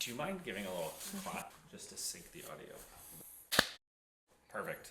Do you mind giving a little clap just to sync the audio? Perfect.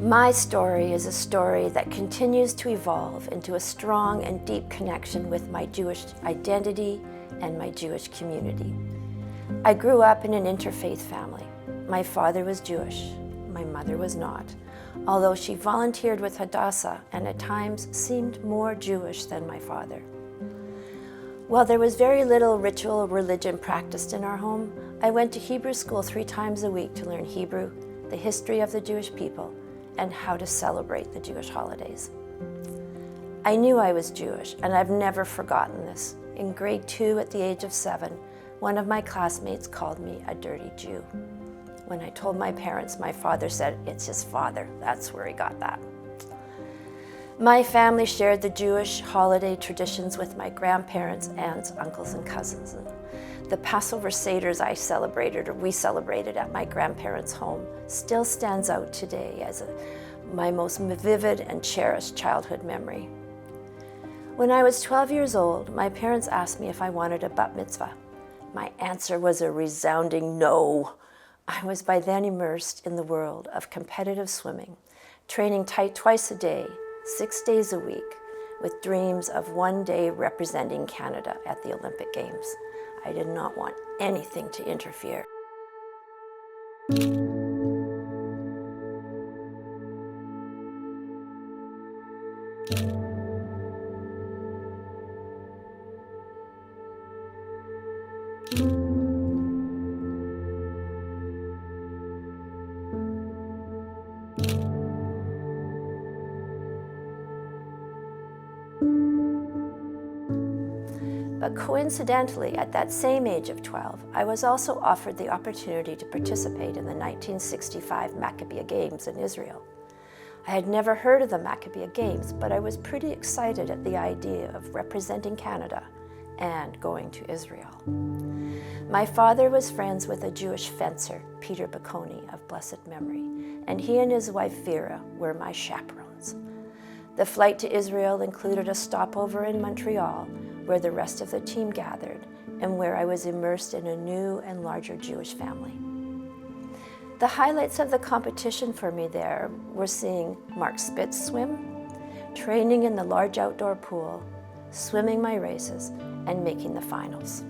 My story is a story that continues to evolve into a strong and deep connection with my Jewish identity and my Jewish community. I grew up in an interfaith family. My father was Jewish, my mother was not, although she volunteered with Hadassah and at times seemed more Jewish than my father. While there was very little ritual religion practiced in our home, I went to Hebrew school 3 times a week to learn Hebrew, the history of the Jewish people, and how to celebrate the Jewish holidays. I knew I was Jewish, and I've never forgotten this. In grade 2, at the age of 7, one of my classmates called me a dirty Jew. When I told my parents, my father said, "It's his father, that's where he got that." My family shared the Jewish holiday traditions with my grandparents, aunts, uncles, and cousins. The Passover Seders we celebrated at my grandparents' home still stands out today as my most vivid and cherished childhood memory. When I was 12 years old, my parents asked me if I wanted a bat mitzvah. My answer was a resounding no. I was by then immersed in the world of competitive swimming, training tight twice a day, 6 days a week, with dreams of one day representing Canada at the Olympic Games. I did not want anything to interfere. But coincidentally, at that same age of 12, I was also offered the opportunity to participate in the 1965 Maccabiah Games in Israel. I had never heard of the Maccabiah Games, but I was pretty excited at the idea of representing Canada and going to Israel. My father was friends with a Jewish fencer, Peter Bocconi of blessed memory, and he and his wife Vera were my chaperones. The flight to Israel included a stopover in Montreal, where the rest of the team gathered and where I was immersed in a new and larger Jewish family. The highlights of the competition for me there were seeing Mark Spitz swim, training in the large outdoor pool, swimming my races, and making the finals.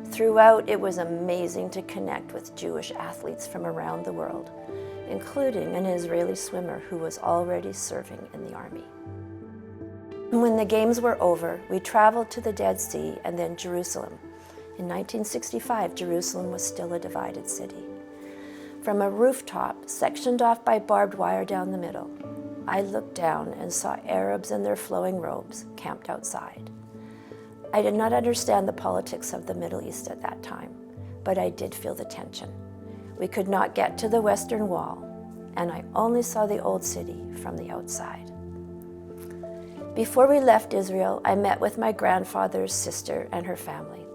Throughout, it was amazing to connect with Jewish athletes from around the world, including an Israeli swimmer who was already serving in the army. When the games were over, we traveled to the Dead Sea and then Jerusalem. In 1965, Jerusalem was still a divided city. From a rooftop, sectioned off by barbed wire down the middle, I looked down and saw Arabs in their flowing robes camped outside. I did not understand the politics of the Middle East at that time, but I did feel the tension. We could not get to the Western Wall, and I only saw the Old City from the outside. Before we left Israel, I met with my grandfather's sister and her family.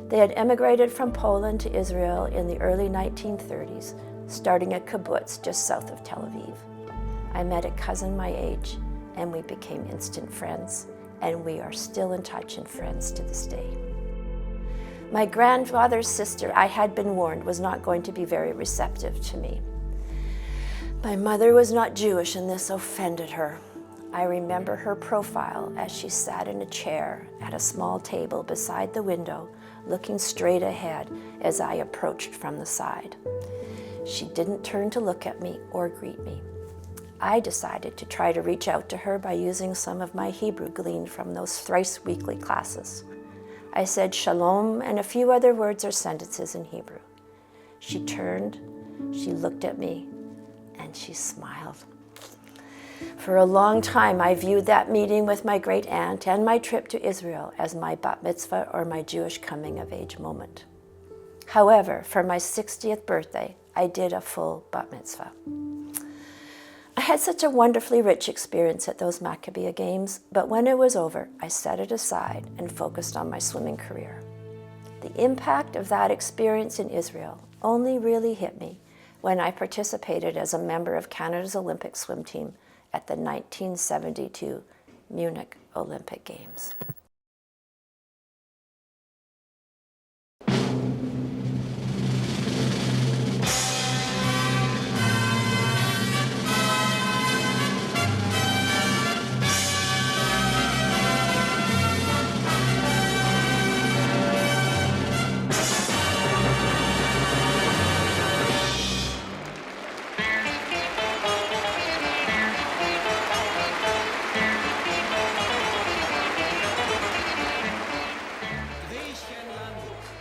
They had emigrated from Poland to Israel in the early 1930s, starting a kibbutz just south of Tel Aviv. I met a cousin my age, and we became instant friends, and we are still in touch and friends to this day. My grandfather's sister, I had been warned, was not going to be very receptive to me. My mother was not Jewish, and this offended her. I remember her profile as she sat in a chair at a small table beside the window, looking straight ahead as I approached from the side. She didn't turn to look at me or greet me. I decided to try to reach out to her by using some of my Hebrew gleaned from those thrice weekly classes. I said shalom and a few other words or sentences in Hebrew. She turned, she looked at me, and she smiled. For a long time, I viewed that meeting with my great aunt and my trip to Israel as my bat mitzvah or my Jewish coming of age moment. However, for my 60th birthday, I did a full bat mitzvah. I had such a wonderfully rich experience at those Maccabiah Games, but when it was over, I set it aside and focused on my swimming career. The impact of that experience in Israel only really hit me when I participated as a member of Canada's Olympic swim team at the 1972 Munich Olympic Games.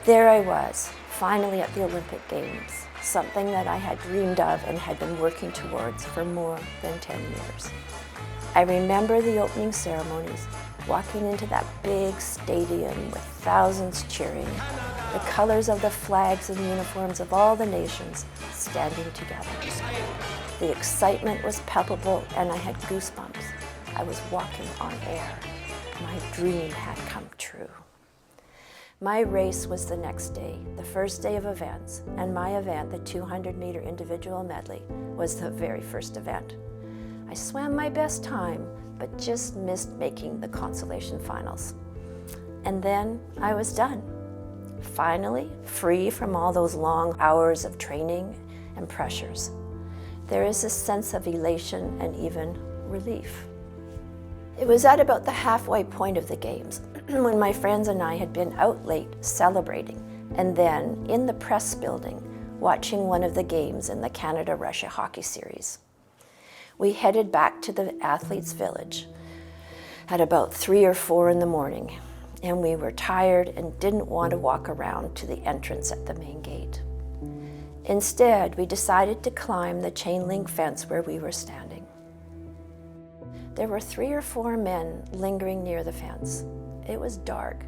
There I was, finally at the Olympic Games, something that I had dreamed of and had been working towards for more than 10 years. I remember the opening ceremonies, walking into that big stadium with thousands cheering, the colors of the flags and uniforms of all the nations standing together. The excitement was palpable and I had goosebumps. I was walking on air. My dream had come true. My race was the next day, the first day of events, and my event, the 200-meter individual medley, was the very first event. I swam my best time, but just missed making the consolation finals. And then I was done. Finally, free from all those long hours of training and pressures. There is a sense of elation and even relief. It was at about the halfway point of the games when my friends and I had been out late celebrating and then in the press building watching one of the games in the Canada-Russia hockey series. We headed back to the athletes' village at about 3 or 4 in the morning, and we were tired and didn't want to walk around to the entrance at the main gate. Instead, we decided to climb the chain link fence where we were standing. There were 3 or 4 men lingering near the fence. It was dark,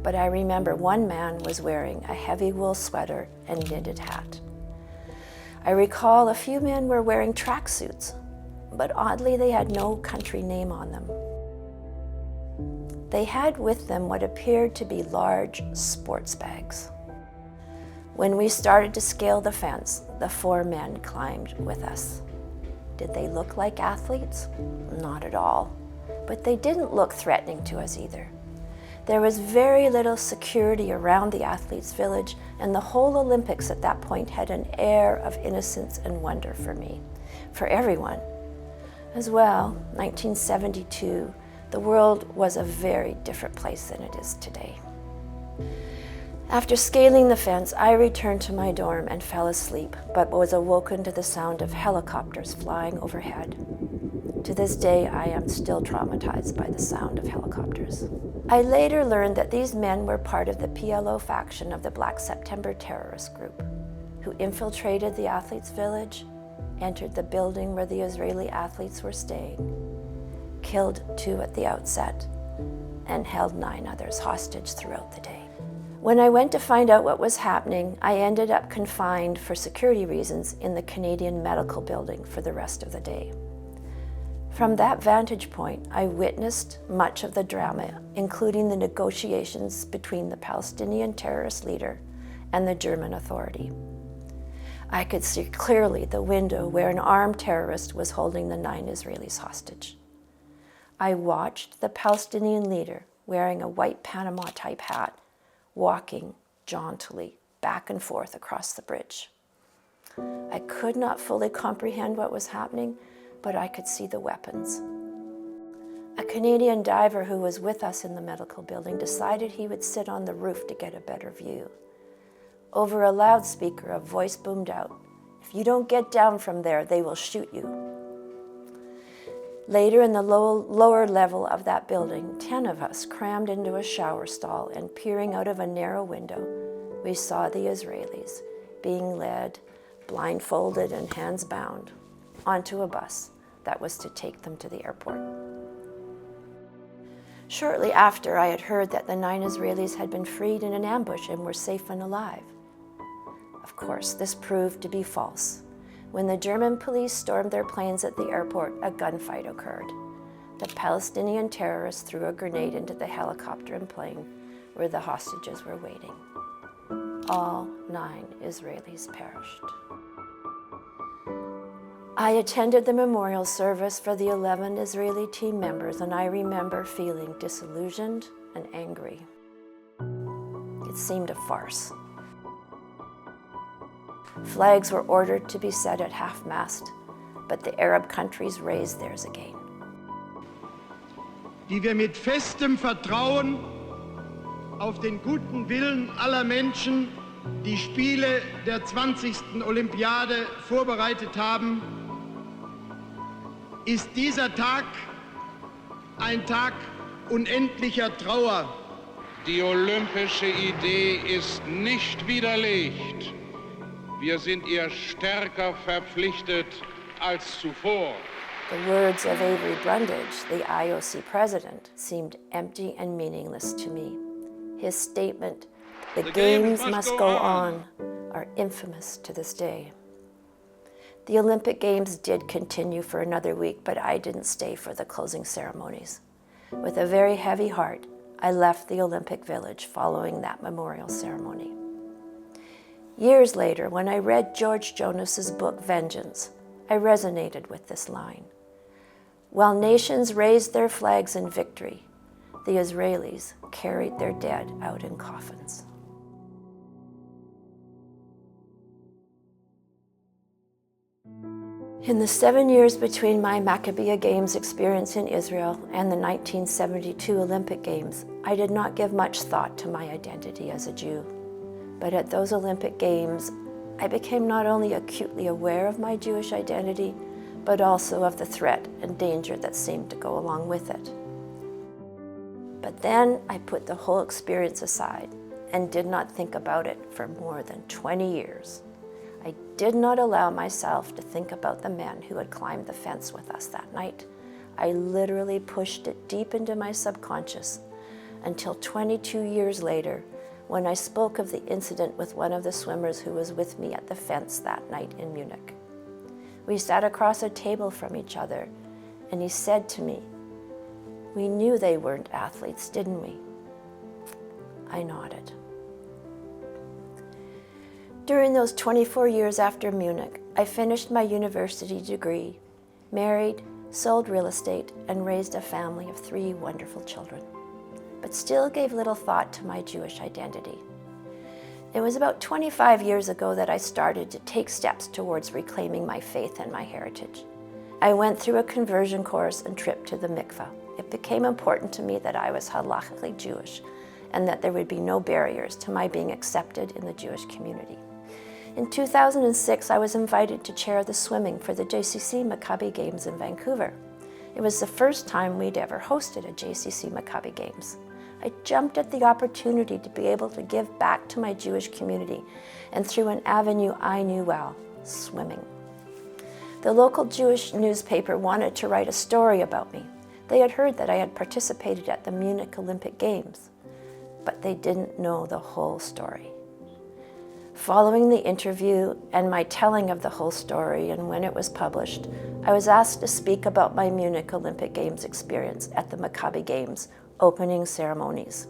but I remember one man was wearing a heavy wool sweater and knitted hat. I recall a few men were wearing tracksuits, but oddly they had no country name on them. They had with them what appeared to be large sports bags. When we started to scale the fence, the 4 men climbed with us. Did they look like athletes? Not at all. But they didn't look threatening to us either. There was very little security around the athletes' village, and the whole Olympics at that point had an air of innocence and wonder for me, for everyone. As well, 1972, the world was a very different place than it is today. After scaling the fence, I returned to my dorm and fell asleep, but was awoken to the sound of helicopters flying overhead. To this day, I am still traumatized by the sound of helicopters. I later learned that these men were part of the PLO faction of the Black September terrorist group, who infiltrated the athletes' village, entered the building where the Israeli athletes were staying, killed 2 at the outset, and held 9 others hostage throughout the day. When I went to find out what was happening, I ended up confined for security reasons in the Canadian Medical Building for the rest of the day. From that vantage point, I witnessed much of the drama, including the negotiations between the Palestinian terrorist leader and the German authority. I could see clearly the window where an armed terrorist was holding the 9 Israelis hostage. I watched the Palestinian leader, wearing a white Panama-type hat, walking jauntily back and forth across the bridge. I could not fully comprehend what was happening, but I could see the weapons. A Canadian diver who was with us in the medical building decided he would sit on the roof to get a better view. Over a loudspeaker, a voice boomed out, "If you don't get down from there, they will shoot you." Later, in the lower level of that building, 10 of us crammed into a shower stall, and peering out of a narrow window, we saw the Israelis being led, blindfolded and hands bound, onto a bus that was to take them to the airport. Shortly after, I had heard that the 9 Israelis had been freed in an ambush and were safe and alive. Of course, this proved to be false. When the German police stormed their planes at the airport, a gunfight occurred. The Palestinian terrorists threw a grenade into the helicopter and plane where the hostages were waiting. All 9 Israelis perished. I attended the memorial service for the 11 Israeli team members, and I remember feeling disillusioned and angry. It seemed a farce. Flags were ordered to be set at half-mast, but the Arab countries raised theirs again. Die wir mit festem Vertrauen auf den guten Willen aller Menschen die Spiele der 20. Olympiade vorbereitet haben, ist dieser Tag ein Tag unendlicher Trauer. Die olympische Idee ist nicht widerlegt. Wir sind ihr stärker verpflichtet als zuvor. The words of Avery Brundage, the IOC president, seemed empty and meaningless to me. His statement, "The games must go on," are infamous to this day. The Olympic Games did continue for another week, but I didn't stay for the closing ceremonies. With a very heavy heart, I left the Olympic Village following that memorial ceremony. Years later, when I read George Jonas's book, Vengeance, I resonated with this line. While nations raised their flags in victory, the Israelis carried their dead out in coffins. In the 7 years between my Maccabiah Games experience in Israel and the 1972 Olympic Games, I did not give much thought to my identity as a Jew. But at those Olympic Games, I became not only acutely aware of my Jewish identity, but also of the threat and danger that seemed to go along with it. But then I put the whole experience aside and did not think about it for more than 20 years. I did not allow myself to think about the men who had climbed the fence with us that night. I literally pushed it deep into my subconscious until 22 years later, when I spoke of the incident with one of the swimmers who was with me at the fence that night in Munich. We sat across a table from each other, and he said to me, "We knew they weren't athletes, didn't we?" I nodded. During those 24 years after Munich, I finished my university degree, married, sold real estate, and raised a family of 3 wonderful children, but still gave little thought to my Jewish identity. It was about 25 years ago that I started to take steps towards reclaiming my faith and my heritage. I went through a conversion course and trip to the mikveh. It became important to me that I was halachically Jewish and that there would be no barriers to my being accepted in the Jewish community. In 2006, I was invited to chair the swimming for the JCC Maccabiah Games in Vancouver. It was the first time we'd ever hosted a JCC Maccabiah Games. I jumped at the opportunity to be able to give back to my Jewish community, and through an avenue I knew well, swimming. The local Jewish newspaper wanted to write a story about me. They had heard that I had participated at the Munich Olympic Games, but they didn't know the whole story. Following the interview and my telling of the whole story, and when it was published, I was asked to speak about my Munich Olympic Games experience at the Maccabiah Games opening ceremonies.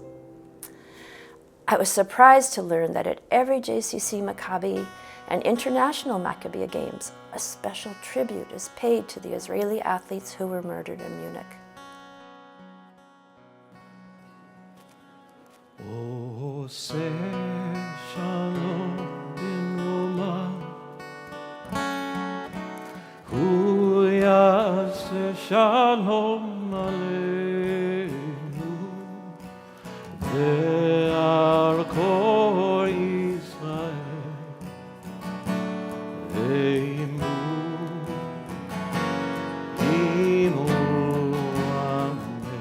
I was surprised to learn that at every JCC Maccabi and International Maccabiah Games, a special tribute is paid to the Israeli athletes who were murdered in Munich. Oh, say shalom b'noma, hu yaseh shalom aleinu, ve'arko Yisrael, ve'imu imu ameh.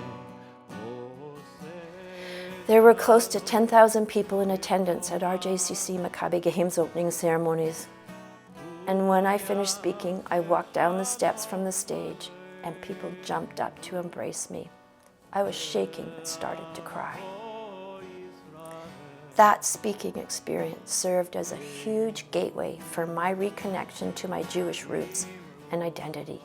There were close to 10,000 people in attendance at our JCC Maccabiah Games opening ceremonies. And when I finished speaking, I walked down the steps from the stage and people jumped up to embrace me. I was shaking and started to cry. That speaking experience served as a huge gateway for my reconnection to my Jewish roots and identity.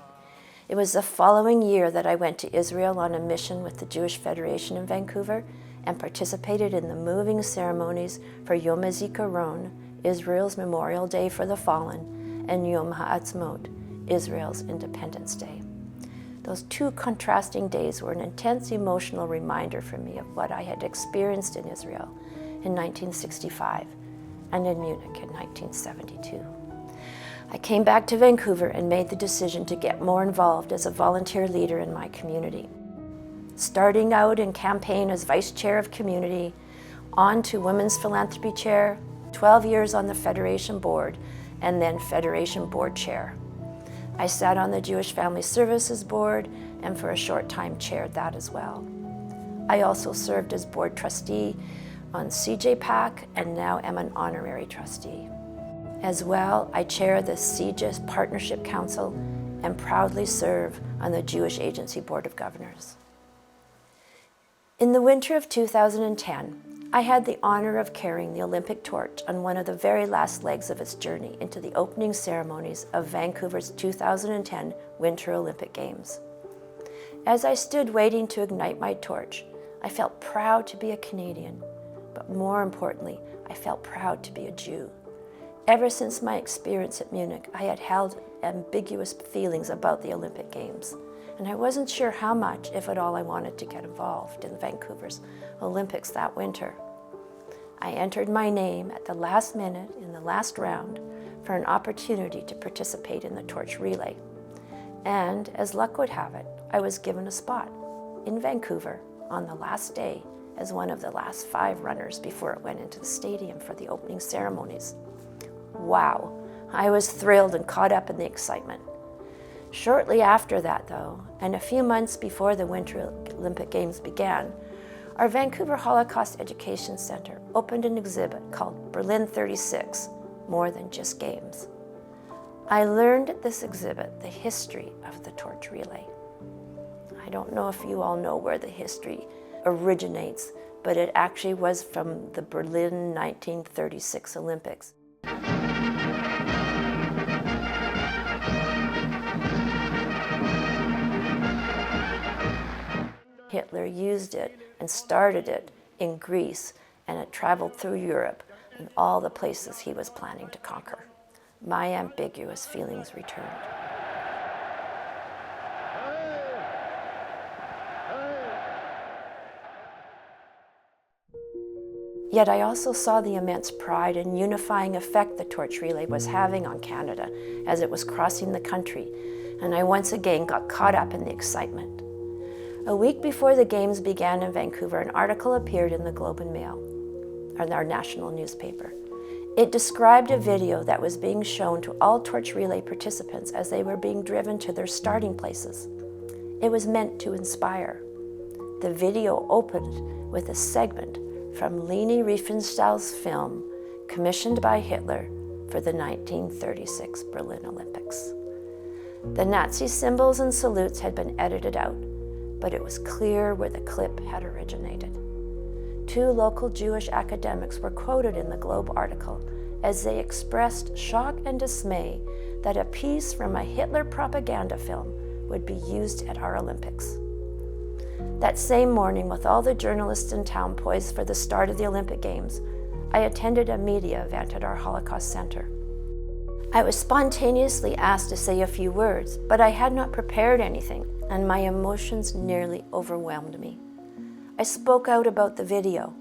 It was the following year that I went to Israel on a mission with the Jewish Federation in Vancouver and participated in the moving ceremonies for Yom HaZikaron, Israel's Memorial Day for the Fallen, and Yom HaAtzmaut, Israel's Independence Day. Those two contrasting days were an intense emotional reminder for me of what I had experienced in Israel in 1965 and in Munich in 1972. I came back to Vancouver and made the decision to get more involved as a volunteer leader in my community. Starting out in campaign as Vice Chair of Community, on to Women's Philanthropy Chair, 12 years on the Federation Board, and then Federation Board Chair. I sat on the Jewish Family Services Board and for a short time chaired that as well. I also served as board trustee on CJPAC and now am an honorary trustee. As well, I chair the CJIS Partnership Council and proudly serve on the Jewish Agency Board of Governors. In the winter of 2010, I had the honor of carrying the Olympic torch on one of the very last legs of its journey into the opening ceremonies of Vancouver's 2010 Winter Olympic Games. As I stood waiting to ignite my torch, I felt proud to be a Canadian, but more importantly, I felt proud to be a Jew. Ever since my experience at Munich, I had held ambiguous feelings about the Olympic Games, and I wasn't sure how much, if at all, I wanted to get involved in Vancouver's Olympics that winter. I entered my name at the last minute in the last round for an opportunity to participate in the torch relay. And as luck would have it, I was given a spot in Vancouver on the last day as one of the last 5 runners before it went into the stadium for the opening ceremonies. Wow, I was thrilled and caught up in the excitement. Shortly after that, though, and a few months before the Winter Olympic Games began, our Vancouver Holocaust Education Center opened an exhibit called Berlin 36, More Than Just Games. I learned at this exhibit the history of the torch relay. I don't know if you all know where the history originates, but it actually was from the Berlin 1936 Olympics. Hitler used it and started it in Greece, and it traveled through Europe and all the places he was planning to conquer. My ambiguous feelings returned. Yet I also saw the immense pride and unifying effect the torch relay was having on Canada as it was crossing the country, and I once again got caught up in the excitement. A week before the Games began in Vancouver, an article appeared in the Globe and Mail, our national newspaper. It described a video that was being shown to all torch relay participants as they were being driven to their starting places. It was meant to inspire. The video opened with a segment from Leni Riefenstahl's film, commissioned by Hitler for the 1936 Berlin Olympics. The Nazi symbols and salutes had been edited out, but it was clear where the clip had originated. 2 local Jewish academics were quoted in the Globe article as they expressed shock and dismay that a piece from a Hitler propaganda film would be used at our Olympics. That same morning, with all the journalists in town poised for the start of the Olympic Games, I attended a media event at our Holocaust Center. I was spontaneously asked to say a few words, but I had not prepared anything, and my emotions nearly overwhelmed me. I spoke out about the video.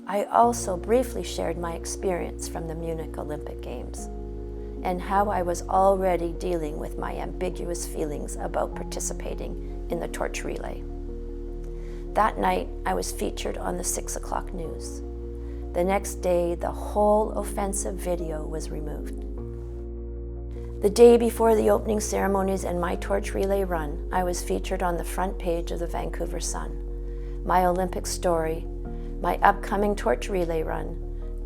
I also briefly shared my experience from the Munich Olympic Games and how I was already dealing with my ambiguous feelings about participating in the torch relay. That night, I was featured on the 6 o'clock news. The next day, the whole offensive video was removed. The day before the opening ceremonies and my torch relay run, I was featured on the front page of the Vancouver Sun. My Olympic story, my upcoming torch relay run,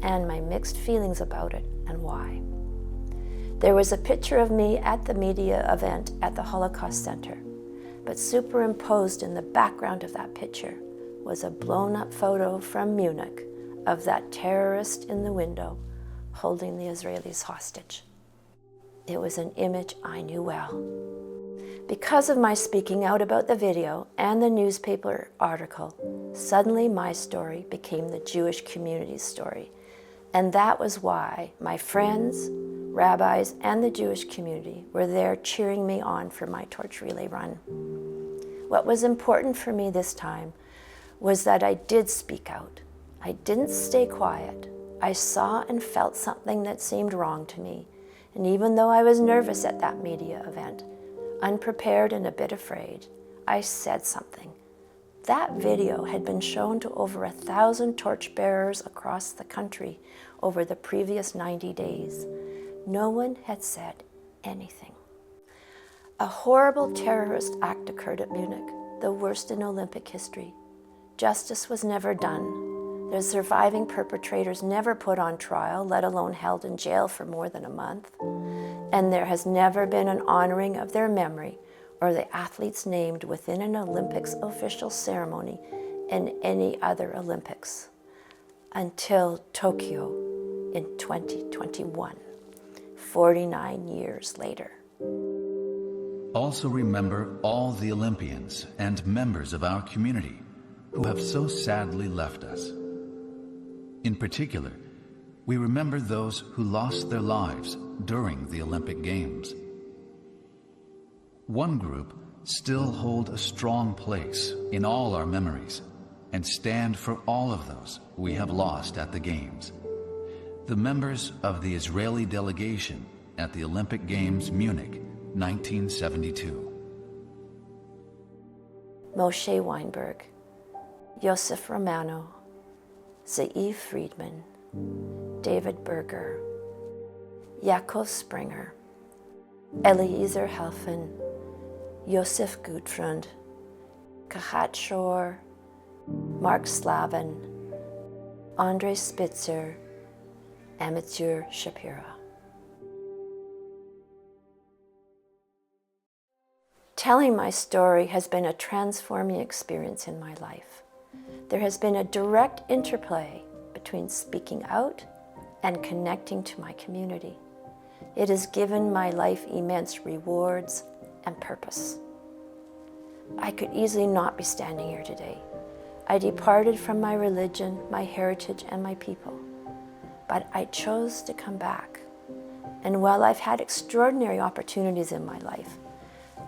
and my mixed feelings about it and why. There was a picture of me at the media event at the Holocaust Center, but superimposed in the background of that picture was a blown-up photo from Munich of that terrorist in the window holding the Israelis hostage. It was an image I knew well. Because of my speaking out about the video and the newspaper article, suddenly my story became the Jewish community's story. And that was why my friends, rabbis, and the Jewish community were there cheering me on for my torch relay run. What was important for me this time was that I did speak out. I didn't stay quiet. I saw and felt something that seemed wrong to me. And even though I was nervous at that media event, unprepared and a bit afraid, I said something. That video had been shown to over 1,000 torchbearers across the country over the previous 90 days. No one had said anything. A horrible terrorist act occurred at Munich, the worst in Olympic history. Justice was never done. The surviving perpetrators never put on trial, let alone held in jail for more than a month. And there has never been an honoring of their memory or the athletes named within an Olympics official ceremony in any other Olympics until Tokyo in 2021, 49 years later. Also remember all the Olympians and members of our community who have so sadly left us. In particular, we remember those who lost their lives during the Olympic Games. One group still hold a strong place in all our memories and stand for all of those we have lost at the Games. The members of the Israeli delegation at the Olympic Games Munich, 1972. Moshe Weinberg, Yosef Romano, Ze'ev Friedman, David Berger, Yaakov Springer, Eliezer Helfen, Yosef Gutfreund, Kahat Shor, Mark Slavin, Andre Spitzer, Amateur Shapira. Telling my story has been a transforming experience in my life. There has been a direct interplay between speaking out and connecting to my community. It has given my life immense rewards and purpose. I could easily not be standing here today. I departed from my religion, my heritage, and my people. But I chose to come back. And while I've had extraordinary opportunities in my life,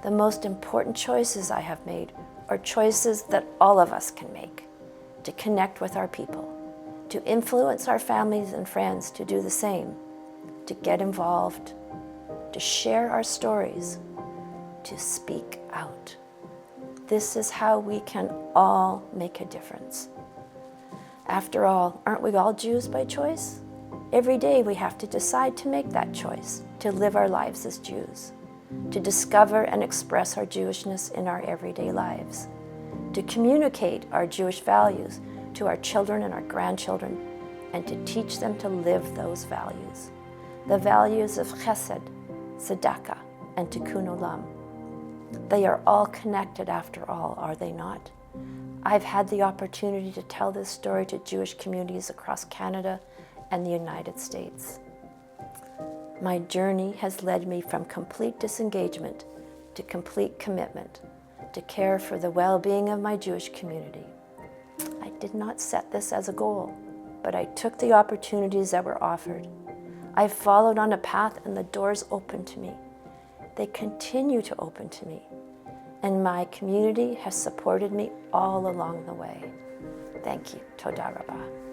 the most important choices I have made are choices that all of us can make, to connect with our people, to influence our families and friends to do the same, to get involved, to share our stories, to speak out. This is how we can all make a difference. After all, aren't we all Jews by choice? Every day we have to decide to make that choice, to live our lives as Jews, to discover and express our Jewishness in our everyday lives, to communicate our Jewish values to our children and our grandchildren, and to teach them to live those values, the values of chesed, tzedakah, and tikkun olam. They are all connected after all, are they not? I've had the opportunity to tell this story to Jewish communities across Canada and the United States. My journey has led me from complete disengagement to complete commitment to care for the well-being of my Jewish community. I did not set this as a goal, but I took the opportunities that were offered. I followed on a path and the doors opened to me. They continue to open to me, and my community has supported me all along the way. Thank you. Toda Rabah.